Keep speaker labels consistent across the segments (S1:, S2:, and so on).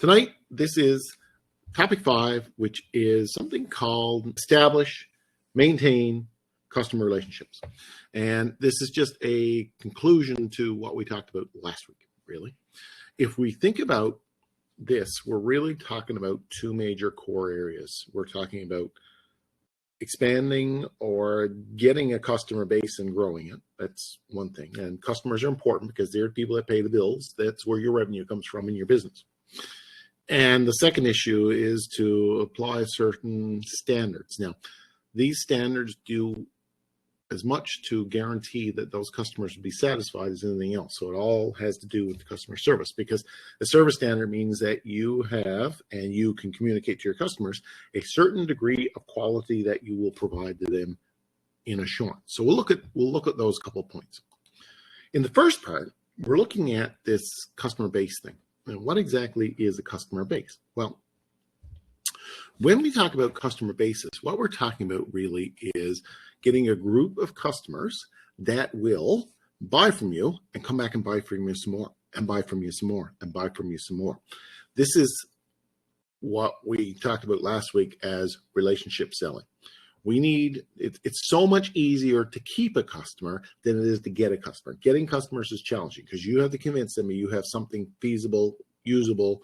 S1: Tonight, this is topic 5, which is something called establish, maintain customer relationships. And this is just a conclusion to what we talked about last week, really. If we think about this, we're really talking about two major core areas. We're talking about expanding or getting a customer base and growing it. That's one thing. And customers are important because they're people that pay the bills. That's where your revenue comes from in your business. And the second issue is to apply certain standards. Now, these standards do as much to guarantee that those customers will be satisfied as anything else. So it all has to do with the customer service, because a service standard means that you have and you can communicate to your customers a certain degree of quality that you will provide to them in assurance. So we'll look at those couple points. In the first part, we're looking at this customer base thing. And what exactly is a customer base? Well, when we talk about customer bases, what we're talking about really is getting a group of customers that will buy from you and come back and buy from you some more, and buy from you some more, and buy from you some more. This is what we talked about last week as relationship selling. It's so much easier to keep a customer than it is to get a customer. Getting customers is challenging because you have to convince them you have something feasible, usable,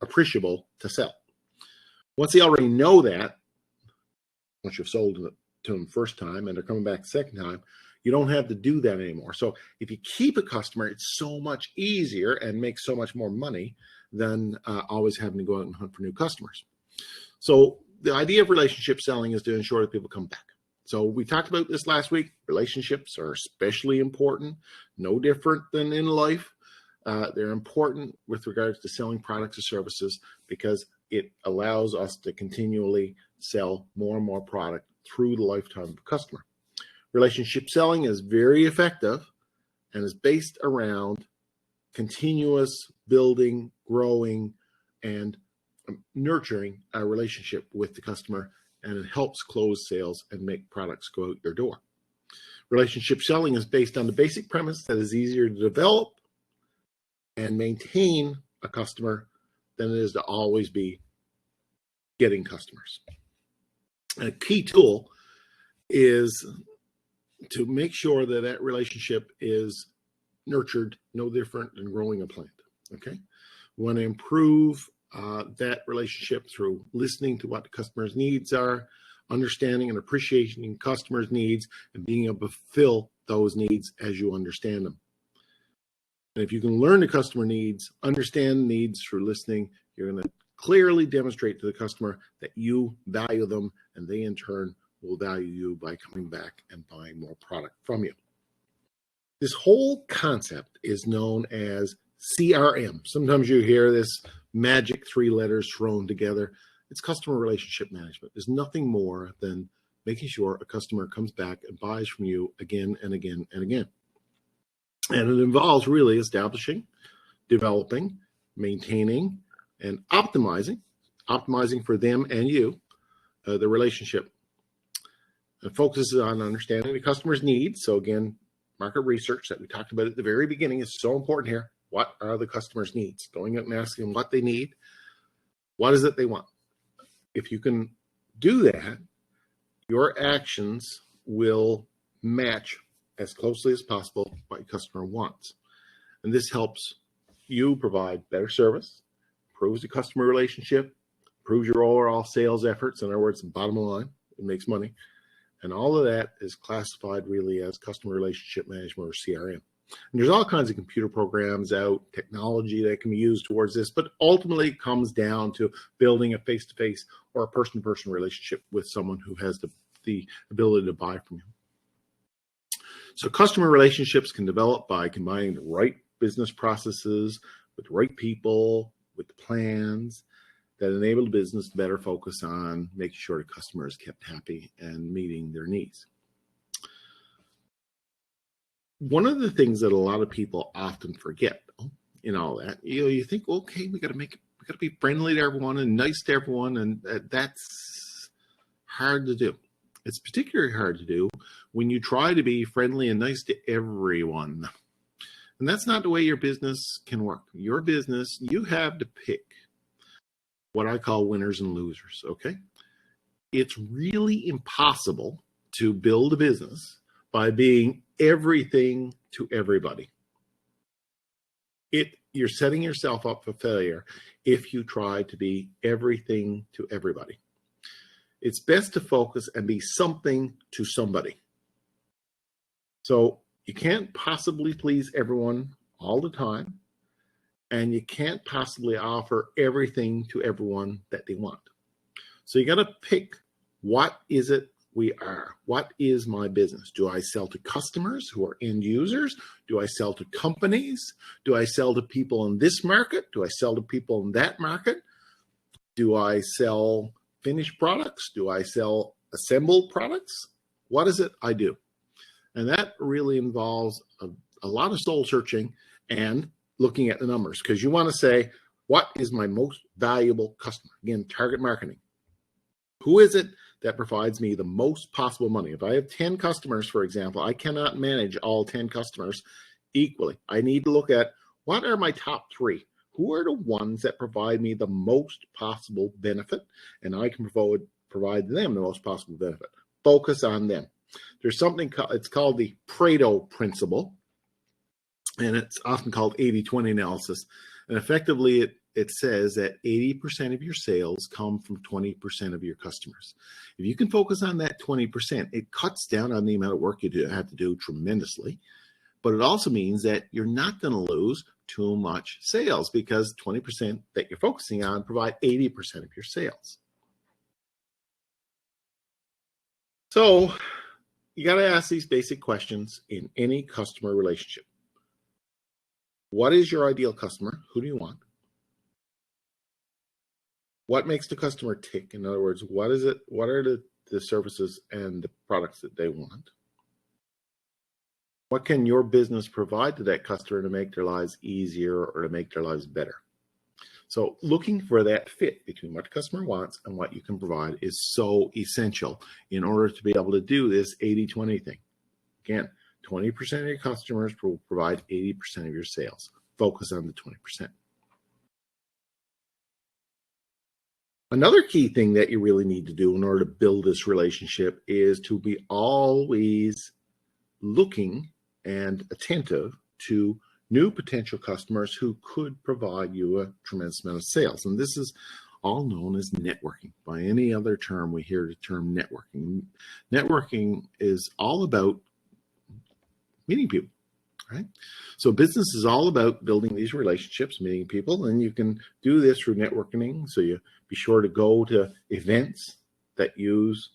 S1: appreciable to sell. Once they already know that, once you've sold it to them first time and they're coming back the second time, you don't have to do that anymore. So if you keep a customer, it's so much easier and makes so much more money than always having to go out and hunt for new customers. So the idea of relationship selling is to ensure that people come back. So we talked about this last week. Relationships are especially important, no different than in life. They're important with regards to selling products or services because it allows us to continually sell more and more product through the lifetime of a customer. Relationship selling is very effective and is based around continuous building, growing, and nurturing a relationship with the customer, and it helps close sales and make products go out your door. Relationship selling is based on the basic premise that it's easier to develop and maintain a customer than it is to always be getting customers. And a key tool is to make sure that that relationship is nurtured, no different than growing a plant. Okay, we want to improve that relationship through listening to what the customer's needs are, understanding and appreciating customers' needs, and being able to fulfill those needs as you understand them. And if you can learn the customer needs, understand needs through listening, you're going to clearly demonstrate to the customer that you value them, and they in turn will value you by coming back and buying more product from you. This whole concept is known as CRM. Sometimes you hear this magic 3 letters thrown together. It's customer relationship management. There's nothing more than making sure a customer comes back and buys from you again and again and again. And it involves really establishing, developing, maintaining, and optimizing for them and you, the relationship. It focuses on understanding the customer's needs. So again, market research that we talked about at the very beginning is so important here. What are the customer's needs? Going out and asking them what they need. What is it they want? If you can do that, your actions will match as closely as possible what your customer wants. And this helps you provide better service, improves the customer relationship, improves your overall sales efforts. In other words, the bottom line, it makes money. And all of that is classified really as customer relationship management or CRM. And there's all kinds of computer programs out, technology that can be used towards this, but ultimately it comes down to building a face-to-face or a person-to-person relationship with someone who has the ability to buy from you. So customer relationships can develop by combining the right business processes with the right people, with the plans that enable the business to better focus on making sure the customer is kept happy and meeting their needs. One of the things that a lot of people often forget in all that, you think, okay, we got to be friendly to everyone and nice to everyone, and that's hard to do. It's particularly hard to do when you try to be friendly and nice to everyone. And that's not the way your business can work. Your business, you have to pick what I call winners and losers, okay? It's really impossible to build a business by being everything to everybody. You're setting yourself up for failure if you try to be everything to everybody. It's best to focus and be something to somebody. So you can't possibly please everyone all the time, and you can't possibly offer everything to everyone that they want. So you got to pick, what is it we are? What is my business? Do I sell to customers who are end users? Do I sell to companies? Do I sell to people in this market? Do I sell to people in that market? Do I sell finished products? Do I sell assembled products? What is it I do? And that really involves a lot of soul searching and looking at the numbers, because you want to say, what is my most valuable customer? Again, target marketing. Who is it that provides me the most possible money? If I have 10 customers, for example, I cannot manage all 10 customers equally. I need to look at, what are my top 3? Who are the ones that provide me the most possible benefit? And I can provide them the most possible benefit. Focus on them. There's something, it's called the Pareto principle, and it's often called 80-20 analysis. And effectively, it says that 80% of your sales come from 20% of your customers. If you can focus on that 20%, it cuts down on the amount of work you have to do tremendously. But it also means that you're not going to lose too much sales, because 20% that you're focusing on provide 80% of your sales. So you got to ask these basic questions in any customer relationship. What is your ideal customer? Who do you want? What makes the customer tick? In other words, what is it? What are the services and the products that they want? What can your business provide to that customer to make their lives easier or to make their lives better? So looking for that fit between what the customer wants and what you can provide is so essential in order to be able to do this 80-20 thing. Again, 20% of your customers will provide 80% of your sales. Focus on the 20%. Another key thing that you really need to do in order to build this relationship is to be always looking and attentive to new potential customers who could provide you a tremendous amount of sales. And this is all known as networking. By any other term, we hear the term networking. Networking is all about meeting people, right? So business is all about building these relationships, meeting people, and you can do this through networking. So you be sure to go to events that use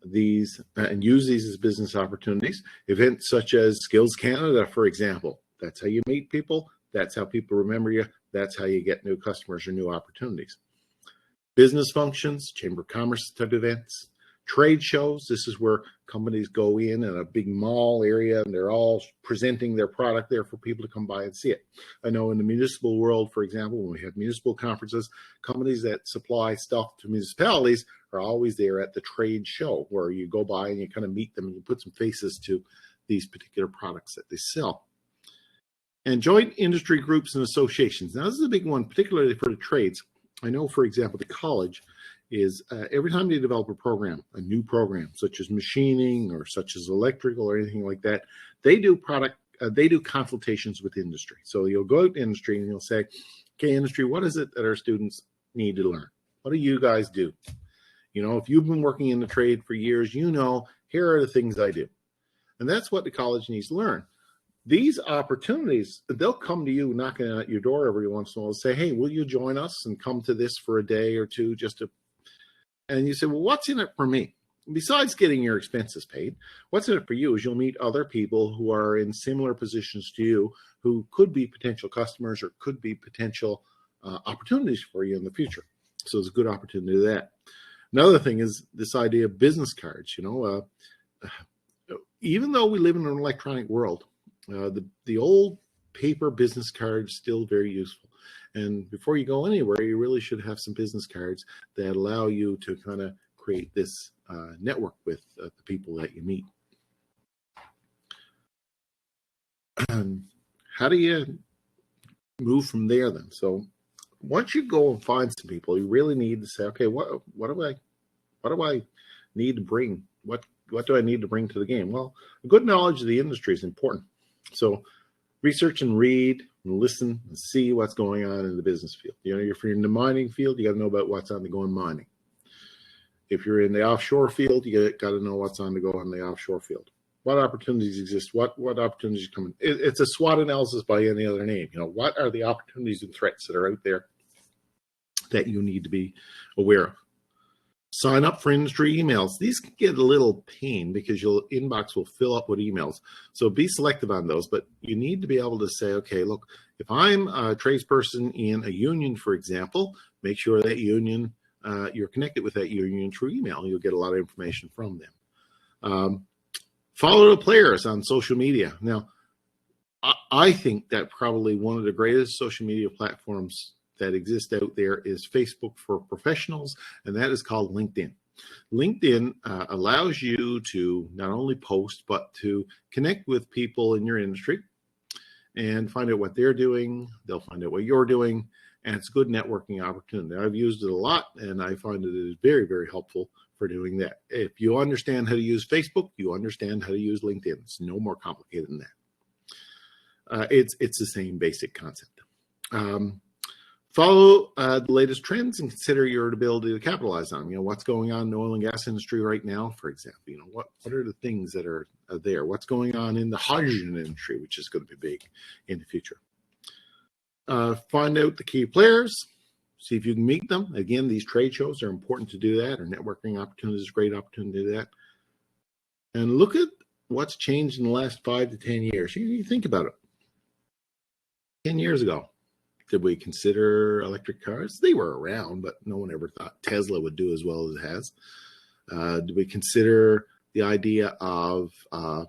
S1: these and use these as business opportunities. Events such as Skills Canada, for example. That's how you meet people. That's how people remember you. That's how you get new customers or new opportunities. Business functions, Chamber of Commerce type events. Trade shows, this is where companies go in a big mall area and they're all presenting their product there for people to come by and see it. I know in the municipal world, for example, when we have municipal conferences, companies that supply stuff to municipalities are always there at the trade show, where you go by and you kind of meet them and you put some faces to these particular products that they sell. And joint industry groups and associations. Now, this is a big one, particularly for the trades. I know, for example, the college is every time they develop a program, a new program, such as machining or such as electrical or anything like that, they do consultations with industry. So you'll go out to industry and you'll say, okay, industry, what is it that our students need to learn? What do you guys do? You know, if you've been working in the trade for years, you know, here are the things I do. And that's what the college needs to learn. These opportunities, they'll come to you knocking at your door every once in a while and say, hey, will you join us and come to this for a day or two just to, and you say, well, what's in it for me? Besides getting your expenses paid, what's in it for you is you'll meet other people who are in similar positions to you who could be potential customers or could be potential opportunities for you in the future. So it's a good opportunity to do that. Another thing is this idea of business cards. You know, even though we live in an electronic world, the old paper business card is still very useful. And before you go anywhere, you really should have some business cards that allow you to kind of create this network with the people that you meet. How do you move from there then? So once you go and find some people, you really need to say, okay, what do I need to bring? What do I need to bring to the game? Well, a good knowledge of the industry is important. So research and read and listen and see what's going on in the business field. If you're in the mining field, you got to know about what's on the go in mining. If you're in the offshore field, you got to know what's on the go on the offshore field. What opportunities exist? What opportunities come in? It's a SWOT analysis by any other name. What are the opportunities and threats that are out there that you need to be aware of? Sign up for industry emails. These can get a little pain because your inbox will fill up with emails. So be selective on those, but you need to be able to say, okay, look, if I'm a tradesperson in a union, for example, make sure that union, you're connected with that union through email. You'll get a lot of information from them. Follow the players on social media. Now, I think that probably one of the greatest social media platforms that exist out there is Facebook for professionals, and that is called LinkedIn. LinkedIn allows you to not only post, but to connect with people in your industry and find out what they're doing. They'll find out what you're doing, and it's a good networking opportunity. I've used it a lot, and I find it is very, very helpful for doing that. If you understand how to use Facebook, you understand how to use LinkedIn. It's no more complicated than that. It's the same basic concept. Follow the latest trends and consider your ability to capitalize on them. What's going on in the oil and gas industry right now, for example. What are the things that are there? What's going on in the hydrogen industry, which is going to be big in the future? Find out the key players. See if you can meet them. Again, these trade shows are important to do that, or networking opportunities is a great opportunity to do that. And look at what's changed in the last 5 to 10 years. You think about it. 10 years ago, did we consider electric cars? They were around, but no one ever thought Tesla would do as well as it has. Did we consider the idea of a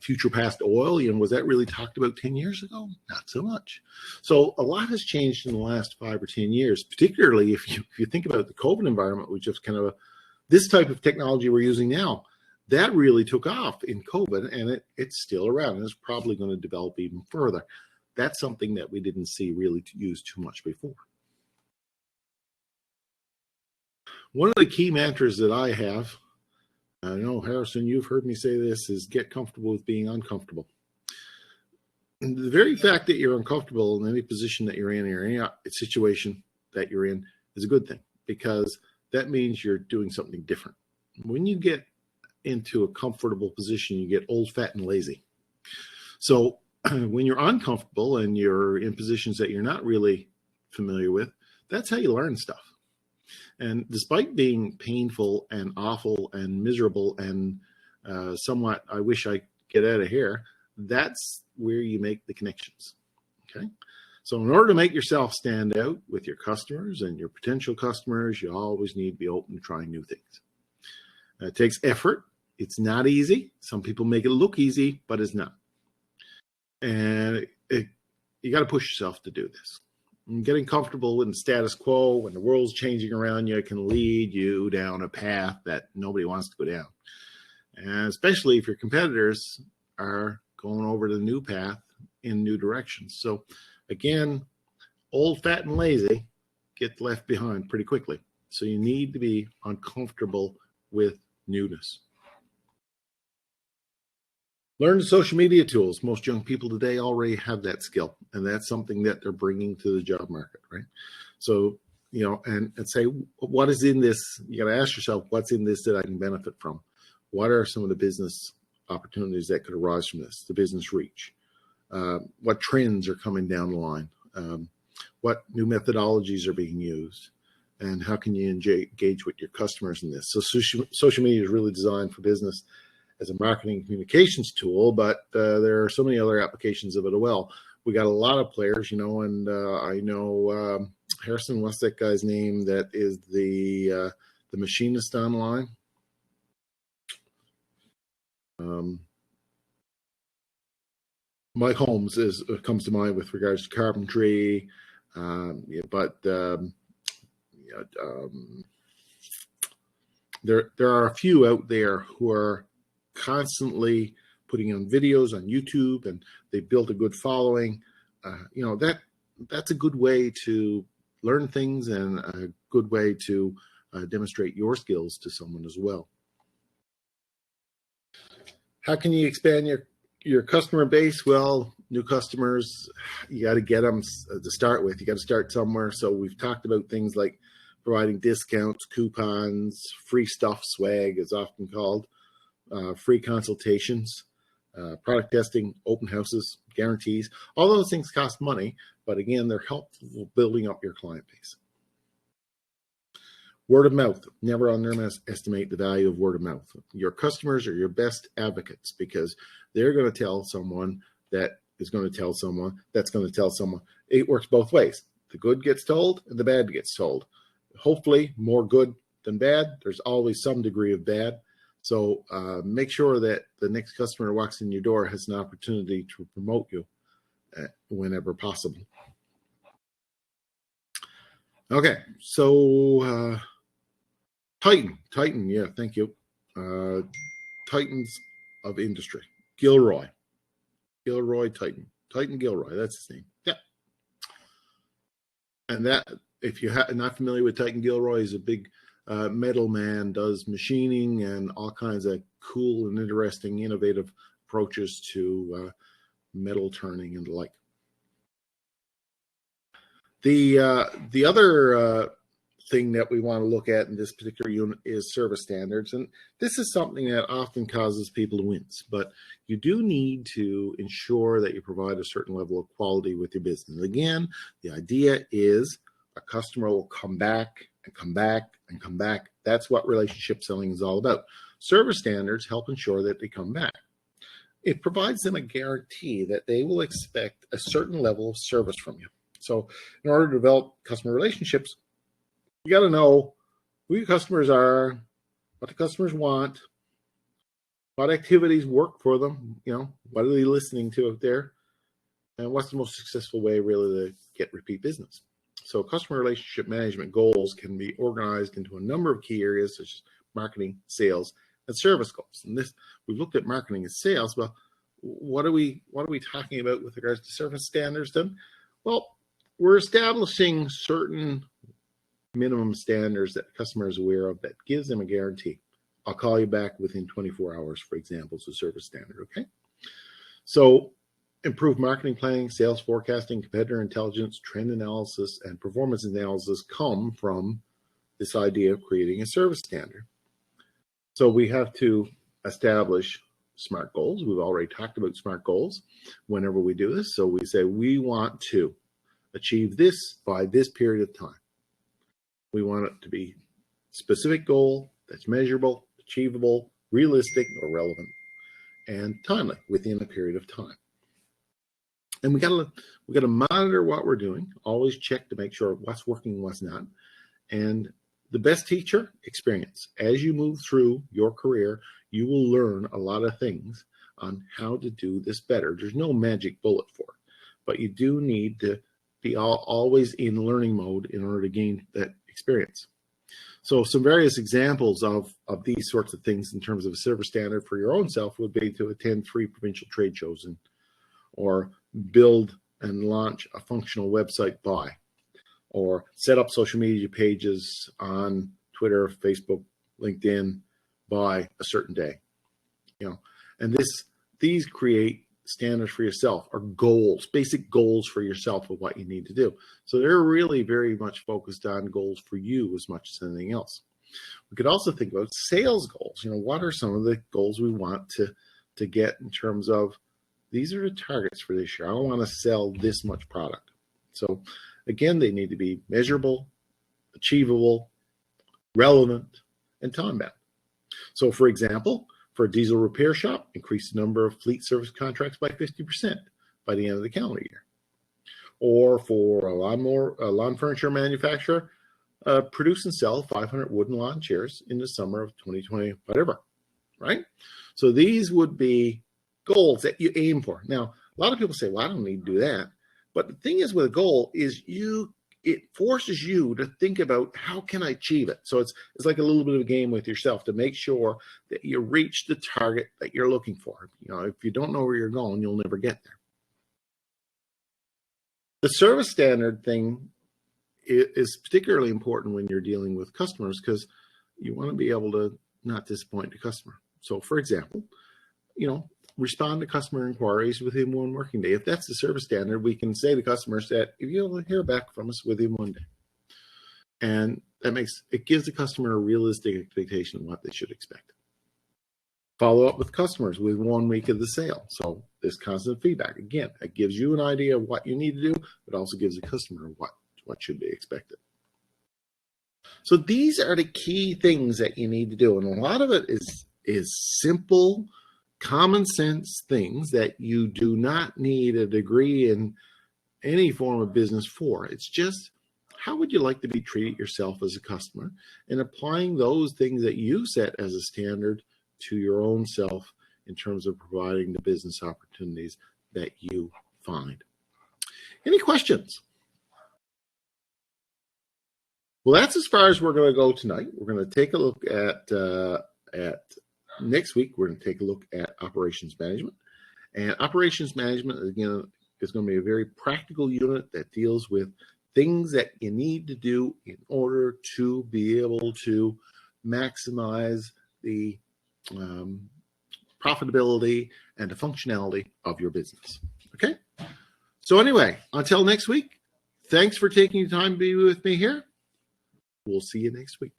S1: future past oil? Was that really talked about 10 years ago? Not so much. So a lot has changed in the last 5 or 10 years, particularly if you think about the COVID environment, which is kind of this type of technology we're using now. That really took off in COVID, and it's still around, and it's probably going to develop even further. That's something that we didn't see really used too much before. One of the key mantras that I have, I know, Harrison, you've heard me say this, is get comfortable with being uncomfortable. And the very fact that you're uncomfortable in any position that you're in or any situation that you're in is a good thing, because that means you're doing something different. When you get into a comfortable position, you get old, fat, and lazy. So when you're uncomfortable and you're in positions that you're not really familiar with, that's how you learn stuff. And despite being painful and awful and miserable and somewhat, I wish I get out of here, that's where you make the connections. Okay. So in order to make yourself stand out with your customers and your potential customers, you always need to be open to trying new things. It takes effort. It's not easy. Some people make it look easy, but it's not. And you got to push yourself to do this. And getting comfortable with the status quo when the world's changing around you can lead you down a path that nobody wants to go down. And especially if your competitors are going over the new path in new directions. So again, old, fat, and lazy get left behind pretty quickly. So you need to be uncomfortable with newness. Learn the social media tools. Most young people today already have that skill, and that's something that they're bringing to the job market, right? So, and say, what is in this? You got to ask yourself, what's in this that I can benefit from? What are some of the business opportunities that could arise from this, the business reach? What trends are coming down the line? What new methodologies are being used? And how can you engage with your customers in this? So social media is really designed for business as a marketing communications tool, but there are so many other applications of it as well. We got a lot of players, and I know Harrison, what's that guy's name that is the machinist online? Mike Holmes comes to mind with regards to carpentry, but there are a few out there who are constantly putting on videos on YouTube, and they've built a good following. That's a good way to learn things and a good way to demonstrate your skills to someone as well. How can you expand your customer base? Well, new customers, you got to get them to start with. You got to start somewhere. So we've talked about things like providing discounts, coupons, free stuff, swag is often called, free consultations, product testing, open houses, guarantees. All those things cost money, but again, they're helpful building up your client base. Word of mouth. Never underestimate the value of word of mouth. Your customers are your best advocates because they're going to tell someone that is going to tell someone that's going to tell someone. It works both ways. The good gets told and the bad gets told. Hopefully more good than bad. There's always some degree of bad. So make sure that the next customer who walks in your door has an opportunity to promote you whenever possible. Okay, so Titan, yeah, thank you. Titans of industry. Gilroy Titan. Titan Gilroy, that's his name. Yeah. And that, if you're not familiar with Titan Gilroy, he's a big metal man, does machining and all kinds of cool and interesting, innovative approaches to metal turning and the like. The other thing that we want to look at in this particular unit is service standards. And this is something that often causes people to wince, but you do need to ensure that you provide a certain level of quality with your business. Again, the idea is a customer will come back and come back and come back. That's what relationship selling is all about. Service standards help ensure that they come back. It provides them a guarantee that they will expect a certain level of service from you. So in order to develop customer relationships, you got to know who your customers are, what the customers want, what activities work for them, what are they listening to out there, and what's the most successful way really to get repeat business. So customer relationship management goals can be organized into a number of key areas such as marketing, sales, and service goals. And this, we've looked at marketing and sales. Well, what are we talking about with regards to service standards then? Well, we're establishing certain minimum standards that the customer is aware of that gives them a guarantee. I'll call you back within 24 hours, for example, is a service standard, okay? So improved marketing planning, sales forecasting, competitor intelligence, trend analysis, and performance analysis come from this idea of creating a service standard. So we have to establish SMART goals. We've already talked about SMART goals whenever we do this. So we say we want to achieve this by this period of time. We want it to be specific goal that's measurable, achievable, realistic or relevant, and timely within a period of time. And we gotta monitor what we're doing, always check to make sure what's working and what's not. And the best teacher, experience. As you move through your career, you will learn a lot of things on how to do this better. There's no magic bullet for it, but you do need to be always in learning mode in order to gain that experience. So some various examples of these sorts of things in terms of a service standard for your own self would be to attend 3 provincial trade shows or build and launch a functional website by, or set up social media pages on Twitter, Facebook, LinkedIn by a certain day. And these create standards for yourself, or goals, basic goals for yourself of what you need to do. So they're really very much focused on goals for you as much as anything else. We could also think about sales goals. What are some of the goals we want to get in terms of these are the targets for this year. I want to sell this much product. So again, they need to be measurable, achievable, relevant, and time-bound. So for example, for a diesel repair shop, increase the number of fleet service contracts by 50% by the end of the calendar year. Or for a lawn furniture manufacturer, produce and sell 500 wooden lawn chairs in the summer of 2020, whatever, right? So these would be goals that you aim for. Now, a lot of people say, well, I don't need to do that. But the thing is with a goal is it forces you to think about how can I achieve it. So it's like a little bit of a game with yourself to make sure that you reach the target that you're looking for. If you don't know where you're going, you'll never get there. The service standard thing it is particularly important when you're dealing with customers because you want to be able to not disappoint the customer. So for example, respond to customer inquiries within 1 working day. If that's the service standard, we can say to customers that if you'll hear back from us within 1 day. And it gives the customer a realistic expectation of what they should expect. Follow up with customers with 1 week of the sale. So this constant feedback, again, it gives you an idea of what you need to do, but also gives the customer what should be expected. So these are the key things that you need to do. And a lot of it is simple, common sense things that you do not need a degree in any form of business for. It's just, how would you like to be treated yourself as a customer, and applying those things that you set as a standard to your own self in terms of providing the business opportunities that you find. Any questions? Well, that's as far as we're going to go tonight. We're going to take a look at next week. We're going to take a look at operations management. And operations management, again, is going to be a very practical unit that deals with things that you need to do in order to be able to maximize the profitability and the functionality of your business. Okay? So anyway, until next week, thanks for taking the time to be with me here. We'll see you next week.